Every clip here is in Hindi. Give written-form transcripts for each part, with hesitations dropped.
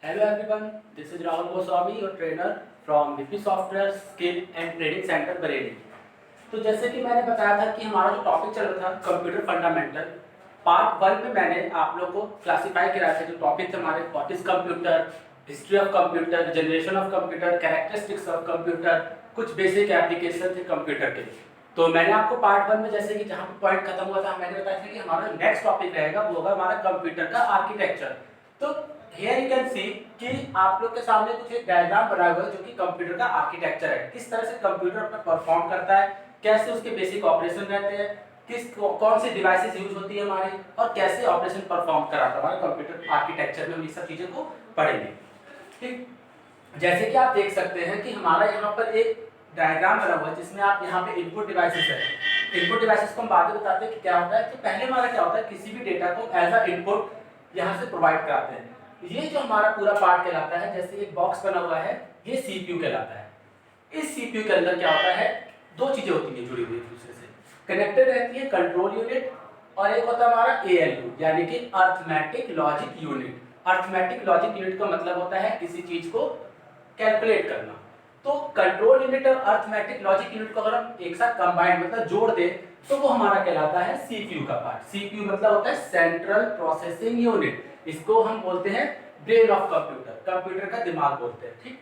Hello everyone, this is Rahul Goswami, your trainer from VP Software Skill and Training Center Bareilly. तो जैसे कि मैंने बताया था कि हमारा जो टॉपिक चल रहा था कंप्यूटर फंडामेंटल, पार्ट 1 में मैंने आप लोग को क्लासिफाई किया था। जो टॉपिक थे हमारे what is computer, history of computer, generation of computer, characteristics of computer, कुछ बेसिक एप्लीकेशन थे कंप्यूटर के। तो मैंने आपको पार्ट 1 में जैसे कि जहाँ पे पॉइंट खत्म हुआ था मैंने बताया था कि हमारा नेक्स्ट टॉपिक रहेगा वो होगा हमारा कंप्यूटर का आर्किटेक्चर। तो हियर यू कैन सी कि आप लोग के सामने कुछ एक डायग्राम बना हुआ है जो कि कंप्यूटर का आर्किटेक्चर है, किस तरह से कंप्यूटर अपना परफॉर्म करता है, कैसे उसके बेसिक ऑपरेशन रहते हैं, कौन सी डिवाइसेस यूज होती है हमारी, और कैसे ऑपरेशन परफॉर्म कराता है हमारा कंप्यूटर आर्किटेक्चर में। हम ये सब चीजें को पढ़ेंगे। ठीक, जैसे कि आप देख सकते हैं कि हमारा यहाँ पर एक डायग्राम बना हुआ है जिसमें आप यहाँ पे इनपुट डिवाइसेस है। इनपुट डिवाइसेस को हम बाद में बताते हैं कि क्या होता है। तो पहले हमारा क्या होता है, किसी भी डेटा को एज अ इनपुट यहाँ से प्रोवाइड कराते हैं। ये जो हमारा पूरा पार्ट कहलाता है, जैसे एक बॉक्स बना हुआ है, ये सीपीयू कहलाता है। इस सीपीयू के अंदर क्या होता है, दो चीजें होती हैं जुड़ी हुई एक दूसरे से, कनेक्टेड रहती है, कंट्रोल यूनिट, और एक होता है हमारा एएलयू यानी कि arithmetic logic unit. Arithmetic logic unit का मतलब होता है किसी चीज को कैलकुलेट करना। तो कंट्रोल यूनिट और अर्थमेटिक लॉजिक यूनिट को अगर हम एक साथ कंबाइन मतलब जोड़ दे तो वो हमारा कहलाता है सीपीयू का पार्ट। सीपीयू मतलब होता है सेंट्रल प्रोसेसिंग यूनिट। इसको हम बोलते हैं ब्रेन ऑफ कंप्यूटर, कंप्यूटर का दिमाग बोलते हैं। ठीक,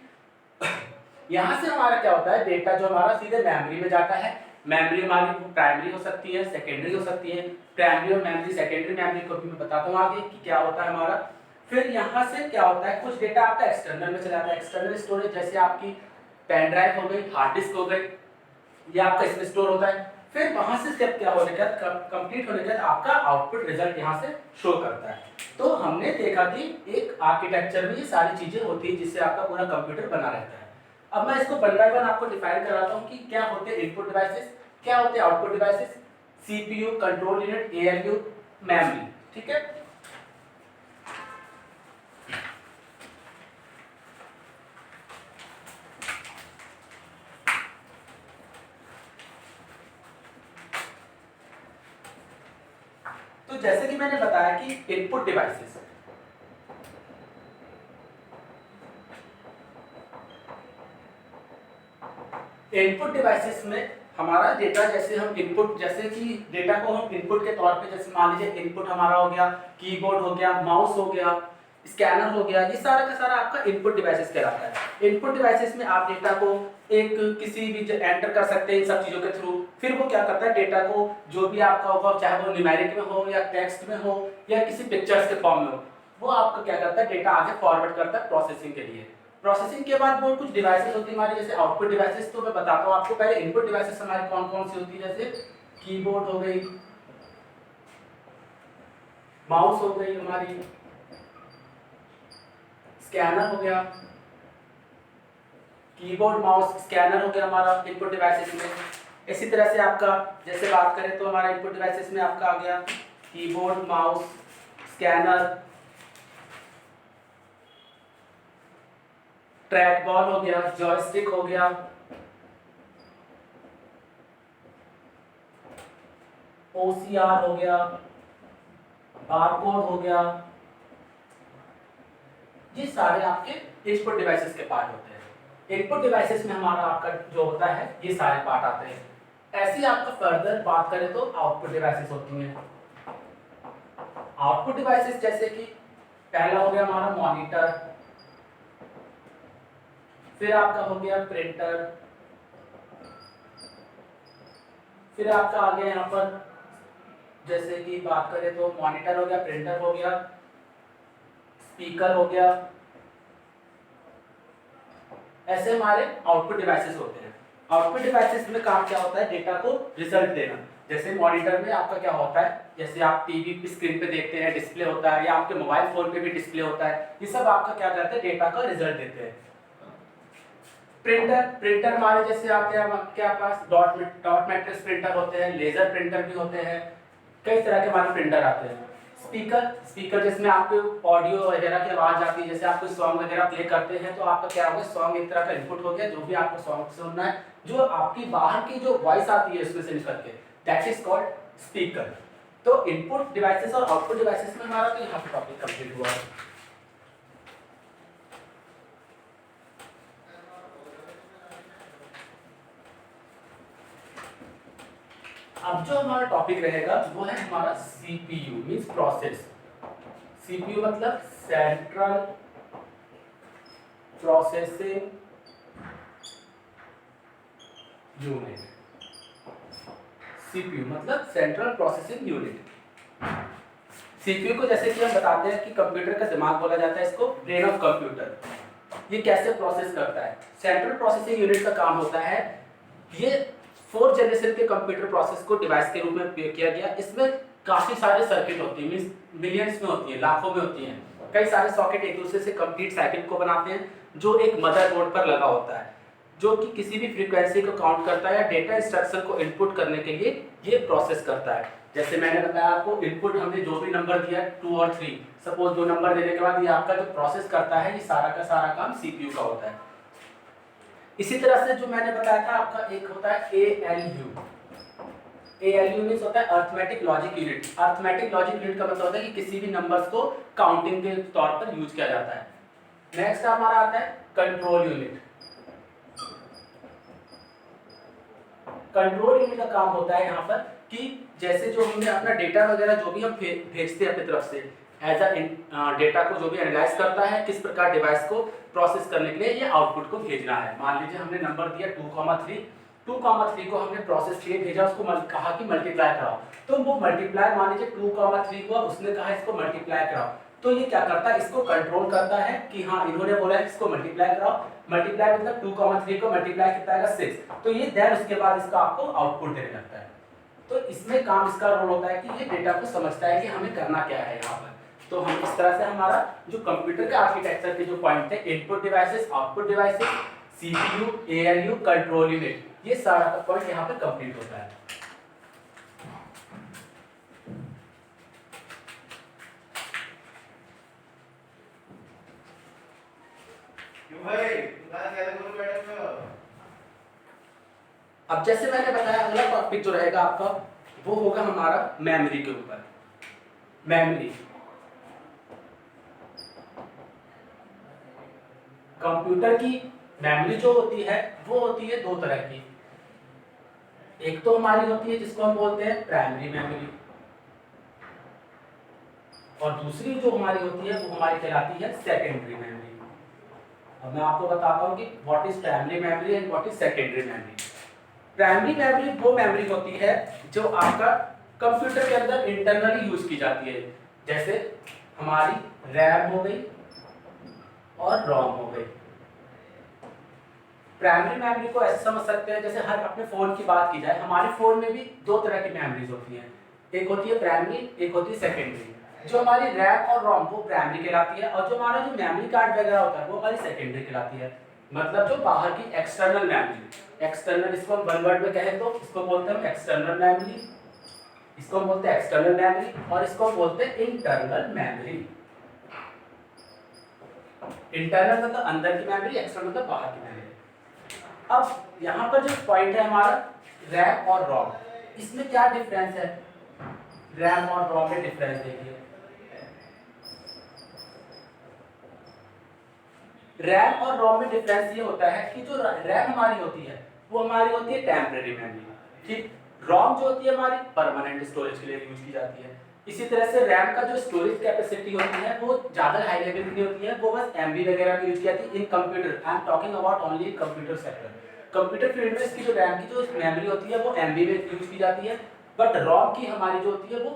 यहाँ से हमारा क्या होता है, डेटा जो हमारा सीधे मेमोरी में जाता है। मेमोरी हमारी प्राइमरी हो सकती है, सेकेंडरी हो सकती है। प्राइमरी और मेमोरी, सेकेंडरी मेमोरी को भी मैं बताता हूँ आगे कि क्या होता है हमारा। फिर यहाँ से क्या होता है, कुछ डेटा आपका एक्सटर्नल में चला जाता है। एक्सटर्नल स्टोरेज जैसे आपकी पेन ड्राइव हो गई, हार्ड डिस्क हो गई, ये आपका इसमें स्टोर होता है। फिर वहां से स्टेप क्या होने के बाद, कंप्लीट होने के बाद आपका आउटपुट रिजल्ट यहाँ से शो करता है। तो हमने देखा कि एक आर्किटेक्चर में ये सारी चीजें होती है जिससे आपका पूरा कंप्यूटर बना रहता है। अब मैं इसको वन बाय वन आपको डिफाइन कराता हूँ कि क्या होते हैं इनपुट डिवाइसेस, क्या होते हैं output devices, CPU, control unit, ALU, memory. ठीक है, तो जैसे कि मैंने बताया कि इनपुट डिवाइसेस, इनपुट डिवाइसेस में हमारा डेटा, जैसे हम इनपुट, जैसे कि डेटा को हम इनपुट के तौर पे, जैसे मान लीजिए इनपुट हमारा हो गया कीबोर्ड हो गया, माउस हो गया, स्कैनर हो गया, ये सारा का सारा आपका इनपुट डिवाइसेस कहलाता है। इनपुट डिवाइसेस में आप डेटा को एक किसी भी एंटर कर सकते हैं इन सब चीजों के थ्रू। फिर वो क्या करता है, डेटा को जो भी आपका होगा, चाहे वो न्यूमेरिक में हो या टेक्स्ट में हो या किसी पिक्चर्स के फॉर्म में हो, वो आपका क्या करता है, डेटा आगे फॉरवर्ड करता है प्रोसेसिंग के लिए। प्रोसेसिंग के बाद वो कुछ डिवाइसेस होती है हमारी, जैसे आउटपुट डिवाइसेस। तो मैं बताता हूँ आपको, पहले इनपुट डिवाइसेस हमारी कौन कौन सी होती है, जैसे कीबोर्ड हो गई, माउस हो गई हमारी, स्कैनर हो गया, कीबोर्ड माउस स्कैनर हो गया हमारा इनपुट डिवाइसेस में। इसी तरह से आपका जैसे बात करें तो हमारा इनपुट डिवाइसेस में आपका आ गया keyboard, mouse, scanner, track ball हो गया, जॉयस्टिक हो गया, ओसीआर हो गया, बारकोड हो गया। ये सारे आपके इनपुट डिवाइसेस के पार्ट होते हैं। इनपुट डिवाइसेस में हमारा आपका जो होता है ये सारे पार्ट आते हैं। ऐसे ही आपका फर्दर बात करें तो आउटपुट डिवाइसेस होती हैं। आउटपुट डिवाइसेस जैसे कि पहला हो गया हमारा मॉनिटर, फिर आपका हो गया प्रिंटर, फिर आपका आ गया यहाँ पर, जैसे कि बात करें तो मॉनिटर हो गया, प्रिंटर हो गया, स्पीकर हो गया। ऐसे हमारे आउटपुट डिवाइसेस होते हैं। आउटपुट डिवाइसेस में काम क्या होता है, डेटा को रिजल्ट देना। जैसे मॉनिटर में आपका क्या होता है, जैसे आप टीवी पे स्क्रीन पे देखते हैं डिस्प्ले होता है, या आपके मोबाइल फोन पे भी डिस्प्ले होता है, ये सब आपका क्या करते हैं, डेटा का रिजल्ट देते हैं। प्रिंटर हमारे जैसे आते हैं आपके पास डॉट मैट्रिक्स प्रिंटर होते हैं, लेजर प्रिंटर भी होते हैं, कई तरह के हमारे प्रिंटर आते हैं। स्पीकर जिसमें आपको ऑडियो वगैरह की आवाज आती है, जैसे आप कोई सॉन्ग वगैरह प्ले करते हैं तो आपका क्या होगा, सॉन्ग एक तरह का इनपुट हो गया, जो भी आपको सॉन्ग सुनना है, जो आपकी बाहर की जो वॉइस आती है उसमें से निकल के, दैट इज कॉल्ड स्पीकर। तो इनपुट डिवाइसेस और आउटपुट डिवाइसेस में हमारा तो यहाँ पे टॉपिक कंप्लीट हुआ है। अब जो हमारा टॉपिक रहेगा वो है हमारा सीपीयू मींस प्रोसेस। सीपीयू मतलब सेंट्रल प्रोसेसिंग यूनिट। सीपीयू मतलब सेंट्रल प्रोसेसिंग यूनिट। सीपीयू को जैसे कि हम बताते हैं कि कंप्यूटर का दिमाग बोला जाता है, इसको ब्रेन ऑफ कंप्यूटर। ये कैसे प्रोसेस करता है? सेंट्रल प्रोसेसिंग यूनिट का काम होता है, ये 4th जनरेशन के कंप्यूटर प्रोसेस को डिवाइस के रूप में उपयोग किया गया। इसमें काफी सारे सर्किट होती हैं, मींस मिलियंस में होती है, लाखों में होती हैं। कई सारे सॉकेट एक दूसरे से कंप्लीट साइकिल को बनाते हैं, जो एक मदरबोर्ड पर लगा होता है, जो कि किसी भी फ्रीक्वेंसी को काउंट करता है या डेटा इंस्ट्रक्शन को इनपुट करने के लिए ये प्रोसेस करता है। जैसे मैंने बताया आपको, इनपुट हमने जो भी नंबर दिया 2 और 3, सपोज 2 नंबर देने के बाद ये आपका जो प्रोसेस करता है, ये सारा का सारा काम सीपीयू का होता है। इसी तरह से जो मैंने बताया था आपका, एक होता है एएलयू। एएलयू मींस होता है arithmetic logic unit. Arithmetic logic unit का मतलब होता है कि किसी भी नंबर्स को काउंटिंग के तौर पर यूज किया जाता है। नेक्स्ट हमारा आता है कंट्रोल यूनिट। कंट्रोल यूनिट का काम होता है यहाँ पर कि जैसे जो हमने अपना डेटा वगैरह जो भी हम भेजते हैं अपनी तरफ से, एज अ डेटा को जो भी एनालाइज करता है, किस प्रकार डिवाइस को प्रोसेस करने के लिए ये आउटपुट को भेजना है। मान लीजिए हमने नंबर दिया 2,3, 2,3 को हमने प्रोसेस के लिए भेजा, उसको कहा कि मल्टीप्लाई कराओ, तो वो मल्टीप्लाई मान लीजिए 2,3 हुआ, उसने कहा इसको मल्टीप्लाई कराओ, तो ये क्या करता है, इसको कंट्रोल करता है कि हाँ इन्होंने बोला है इसको मल्टीप्लाई कराओ। मल्टीप्लाई मतलब 2,3 को मल्टीप्लाई कितना आएगा 6, तो ये देन उसके बाद इसका आपको आउटपुट देने लगता है। तो इसमें काम इसका रोल होता है कि ये डेटा को समझता है कि हमें करना क्या है यहाँ पर। तो हम इस तरह से हमारा जो कंप्यूटर के आर्किटेक्चर के जो पॉइंट थे, input devices, output devices, CPU, ALU, control unit, ये सारा का पॉइंट यहाँ पे कंप्लीट होता है। अब जैसे मैंने बताया, अगला टॉपिक जो रहेगा आपका वो होगा हमारा मेमोरी के ऊपर। मेमोरी, कंप्यूटर की मेमोरी जो होती है वो होती है 2 तरह की। एक तो हमारी होती है जिसको हम बोलते हैं प्राइमरी मेमोरी, और दूसरी जो हमारी होती है वो हमारी कहलाती है सेकेंडरी मेमोरी। अब मैं आपको बताता हूँ कि what is primary memory and what is secondary memory. Primary memory वो मेमोरी होती है जो आपका कंप्यूटर के अंदर इंटरनली यूज की जाती है, जैसे हमारी रैम हो गई और रोम हो गई। प्राइमरी मेमोरी को ऐसे समझ सकते हैं, जैसे हर अपने फोन की बात की जाए, हमारे फोन में भी 2 तरह की मेमोरीज होती हैं, एक होती है प्राइमरी, एक होती है सेकेंडरी। जो हमारी रैम और रोम वो प्राइमरी कहलाती है, और जो हमारा जो मेमोरी कार्ड वगैरह होता है वो हमारी सेकेंडरी कहलाती है। मतलब जो बाहर की एक्सटर्नल मेमोरी, एक्सटर्नल इसको हम वन वर्ड में कहें तो इसको बोलते हैं एक्सटर्नल मेमोरी, इसको हम बोलते हैं एक्सटर्नल मेमोरी, और इसको हम बोलते हैं इंटरनल मेमोरी। इंटरनल मतलब अंदर की मेमोरी, एक्सटर्नल मतलब बाहर की मेमोरी। अब यहाँ पर जो पॉइंट है हमारा रैम और रोम, इसमें क्या डिफरेंस है? रैम और रोम में डिफरेंस देखिए। रैम और रोम में डिफरेंस ये होता है कि जो रैम हमारी होती है वो हमारी होती है टेम्परेरी मेमोरी, ठीक। रोम जो होती है हमारी परमानेंट स्टोरेज के लिए यूज की जाती है। इसी तरह से रैम का जो स्टोरेज कैपेसिटी होती है वो ज्यादा हाई लेवल की नहीं होती है, वो बस एमबी वगैरह में यूज की जाती है इन computer. I am talking about only computer sector. Computer field में इसकी जो रैम की जो मेमोरी होती है वो एमबी में यूज की जाती है, बट रोम की हमारी जो होती है वो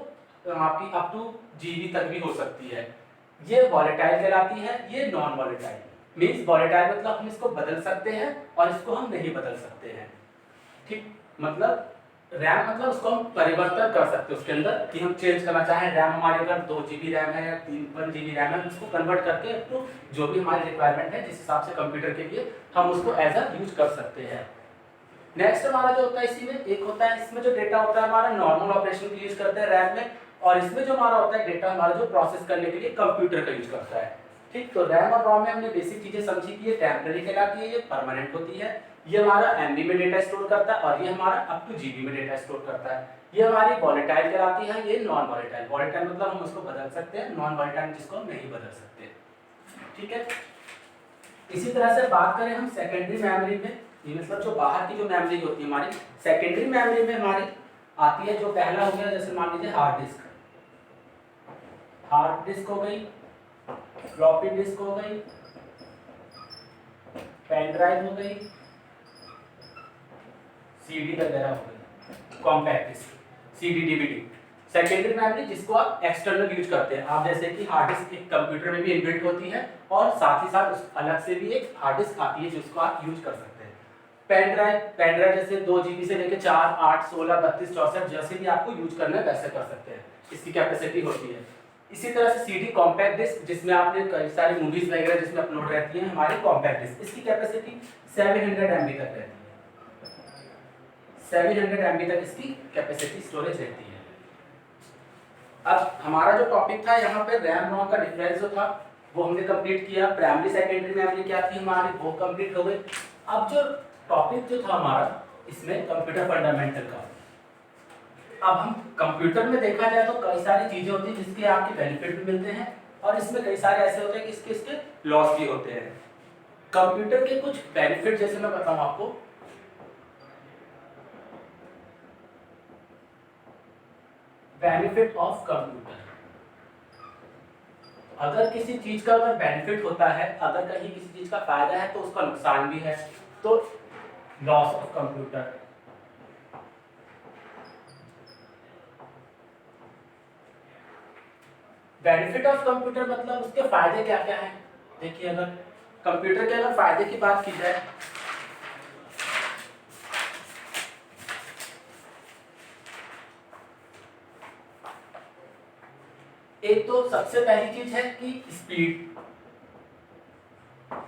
आपकी अप टू जीबी तक भी हो सकती है। ये वॉलेटाइल कहलाती है, ये नॉन वॉलेटाइल। मींस वॉलेटाइल मतलब हम इसको बदल सकते हैं और इसको हम नहीं बदल सकते हैं, ठीक। मतलब रैम मतलब उसको हम परिवर्तन कर सकते हैं उसके अंदर, कि हम चेंज करना चाहें, रैम हमारे अगर 2 GB रैम है या 1 GB रैम है, उसको कन्वर्ट करके तो जो भी हमारी रिक्वायरमेंट है जिस हिसाब से कंप्यूटर के लिए हम उसको एज अ यूज कर सकते हैं। नेक्स्ट हमारा जो होता है इसी में एक होता है, इसमें जो डेटा होता है हमारा नॉर्मल ऑपरेशन के लिए यूज करते हैं रैम में, और इसमें जो हमारा होता है डेटा हमारा जो प्रोसेस करने के लिए कंप्यूटर का यूज करता है, ठीक। तो रैम और रोम में हमने बेसिक चीजें समझी कि ये टेम्परेरी कहलाती है, ये परमानेंट होती है, ये हमारा एमबी में डेटा स्टोर करता है, और ये हमारा अप टू जीबी में डेटा स्टोर करता है। ये हमारी वॉलेटाइल कहलाती है, ये नॉन वॉलेटाइल। वॉलेटाइल मतलब हम उसको बदल सकते हैं, नॉन वॉलेटाइल जिसको हम नहीं बदल सकते, ठीक है। इसी तरह से बात करें हम सेकेंडरी मेमोरी में, मतलब जो बाहर की जो मेमोरी होती है हमारी, सेकेंडरी मेमोरी में हमारी आती है। जो पहला हो गया जैसे मान लीजिए हार्ड डिस्क हो गई, फ्लॉपी डिस्क हो गई, पेन ड्राइव हो गई, सीडी वगैरह हो गई, compact disc, CD DVD. Secondary memory जिसको आप एक्सटर्नल यूज करते हैं, आप जैसे कि हार्ड डिस्क एक कंप्यूटर में भी इनबिल्ट होती है और साथ ही साथ अलग से भी एक हार्ड डिस्क आती है जिसको आप यूज कर सकते हैं। पेन ड्राइव जैसे 2 GB से लेकर 4, 8, 16, 32, 64 जैसे भी आपको यूज करना है वैसे कर सकते हैं, इसकी कैपेसिटी होती है। इसी तरह से सीडी कॉम्पैक्ट डिस्क जिसमें आपने कई सारी मूवीज वगैरह जिसमें अपलोड रहती हैं, हमारी कॉम्पैक्ट डिस्क, इसकी कैपेसिटी 700 MB तक रहती है। 700 MB तक इसकी कैपेसिटी स्टोरेज रहती है। अब हमारा जो टॉपिक था यहाँ पे रैम रोम का डिफरेंस जो था वो हमने कंप्लीट किया। प्राइमरी सेकेंडरी मेमोरी क्या थी हमारी, वो कंप्लीट हो गई। अब जो टॉपिक जो था हमारा इसमें कंप्यूटर फंडामेंटल का, अब हम कंप्यूटर में देखा जाए तो कई सारी चीजें होती हैं जिसके आपके बेनिफिट भी मिलते हैं और इसमें कई सारे ऐसे होते हैं कि इसके लॉस भी होते हैं। कंप्यूटर के कुछ बेनिफिट जैसे मैं बताऊं आपको, बेनिफिट ऑफ कंप्यूटर, अगर किसी चीज का अगर बेनिफिट होता है, अगर कहीं किसी चीज का फायदा है तो उसका नुकसान भी है, तो loss of computer. Benefit of computer मतलब उसके फायदे क्या क्या हैं। देखिए अगर कंप्यूटर के अगर फायदे की बात की जाए, एक तो सबसे पहली चीज है कि स्पीड।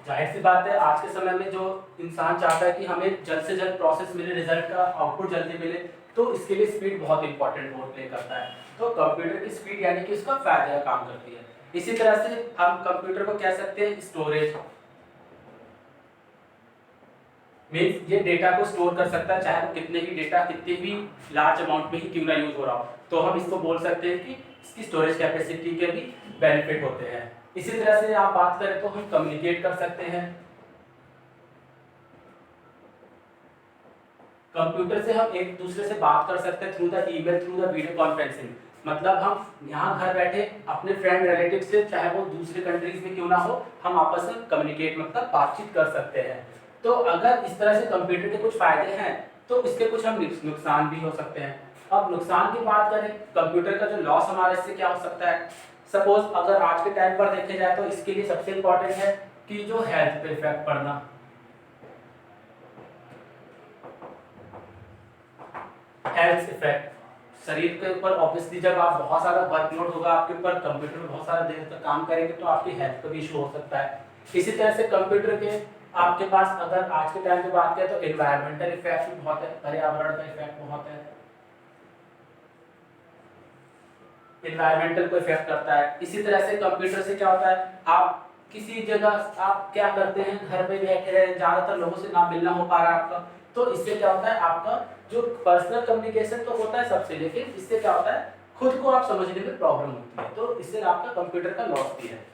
जाहिर सी बात है आज के समय में जो इंसान चाहता है कि हमें जल्द से जल्द प्रोसेस मिले, रिजल्ट का आउटपुट जल्दी मिले, तो इसके लिए स्पीड बहुत इंपॉर्टेंट रोल प्ले करता है। तो कंप्यूटर की स्पीड यानी कि उसका फायदा का काम करती है। इसी तरह से हम कंप्यूटर को कह सकते हैं स्टोरेज, मीन्स ये डेटा को स्टोर कर सकता है, चाहे वो कितने भी डेटा कितने भी लार्ज अमाउंट में ही क्यों ना यूज हो रहा हो, तो हम इसको बोल सकते हैं कि इसकी स्टोरेज कैपेसिटी के भी बेनिफिट होते हैं। इसी तरह से आप बात करें तो हम कम्युनिकेट कर सकते हैं, कंप्यूटर से हम एक दूसरे से बात कर सकते हैं through the email, through the video conferencing. मतलब हम यहाँ घर बैठे अपने फ्रेंड रिलेटिव से, चाहे वो दूसरे कंट्रीज में क्यों ना हो, हम आपस में कम्युनिकेट मतलब बातचीत कर सकते हैं। तो अगर इस तरह से कंप्यूटर के कुछ फायदे हैं तो इसके कुछ हम नुकसान भी हो सकते हैं। अब नुकसान की बात करें, कंप्यूटर का जो लॉस हमारे इससे क्या हो सकता है, सपोज अगर आज के टाइम पर देखे जाए तो इसके लिए सबसे इंपॉर्टेंट है कि जो हेल्थ पे इफेक्ट पड़ना, हेल्थ इफेक्ट शरीर के ऊपर। ऑब्वियसली जब आप बहुत सारा वर्कलोड होगा आपके ऊपर, कंप्यूटर में बहुत सारा देर तक काम करेंगे तो आपकी हेल्थ का भी इशू हो सकता है। इसी तरह से कंप्यूटर के आपके पास अगर आज के टाइम की बात करें तो एनवायरमेंटल इफेक्ट भी बहुत है, पर्यावरण का इफेक्ट बहुत है, एनवायरमेंटल को इफेक्ट करता है। इसी तरह से कंप्यूटर से क्या होता है, आप किसी जगह आप क्या करते हैं, घर पे बैठे रहे, ज्यादातर लोगों से ना मिलना हो पा रहा है आपका, तो इससे क्या होता है आपका जो पर्सनल कम्युनिकेशन तो होता है सबसे, लेकिन इससे क्या होता है खुद को आप समझने में प्रॉब्लम होती है, तो इससे आपका कंप्यूटर का लॉस भी है।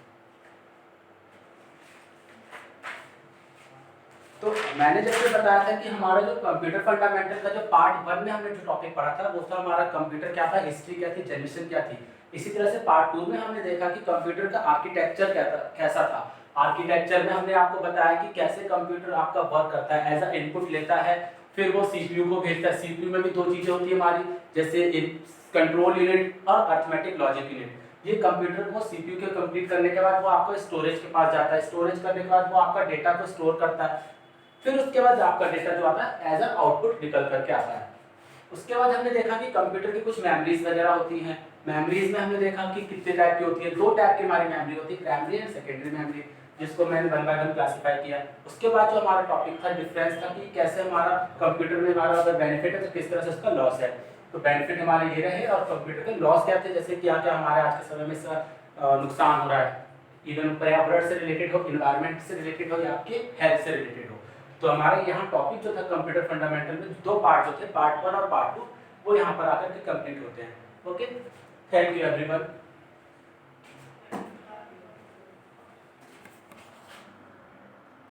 तो मैंने जैसे बताया था कि हमारा जो कंप्यूटर फंडामेंटल का जो पार्ट 1 में हमने जो टॉपिक पढ़ा था वो था हमारा कंप्यूटर क्या था, हिस्ट्री क्या थी, जनरेशन क्या थी। इसी तरह से पार्ट 2 में हमने देखा कि कंप्यूटर का आर्किटेक्चर कैसा था। आर्किटेक्चर में हमने आपको बताया कि कैसे कंप्यूटर आपका वर्क करता है, एज अ इनपुट लेता है, फिर वो सीपीयू को भेजता है। सीपीयू में भी 2 चीजें होती है हमारी, जैसे कंट्रोल यूनिट और अरिथमेटिक लॉजिक यूनिट। ये कंप्यूटर को सीपीयू के कंप्लीट करने के बाद वो आपको स्टोरेज के पास जाता है, स्टोरेज करने के बाद वो आपका डेटा को स्टोर करता है, फिर उसके बाद आपका डेटा जो आता है एज अ आउटपुट निकल करके आता है। उसके बाद हमने देखा कि कंप्यूटर की कुछ मेमोरीज वगैरह होती हैं। मेमोरीज में हमने देखा कि कितने टाइप की होती है, 2 टाइप की हमारी मेमोरी होती है, प्राइमरी एंड सेकेंडरी मेमोरी, जिसको मैंने 1 बाय 1 क्लासिफाई किया। उसके बाद जो हमारा टॉपिक था डिफरेंस था कि कैसे हमारा कंप्यूटर में हमारा अगर बेनिफिट है तो किस तरह से उसका लॉस है। तो बेनिफिट हमारे ये रहे और कंप्यूटर के लॉस क्या थे, जैसे क्या क्या हमारे आज के समय में नुकसान हो रहा है, इवन पर्यावरण से रिलेटेड हो, इन्वायरमेंट से रिलेटेड हो या आपके हेल्थ से रिलेटेड हो। तो हमारे यहाँ टॉपिक जो था कंप्यूटर फंडामेंटल में 2 पार्ट जो थे, पार्ट 1 और पार्ट 2, वो यहाँ पर आकर के कंप्लीट होते हैं। Okay, thank you everyone.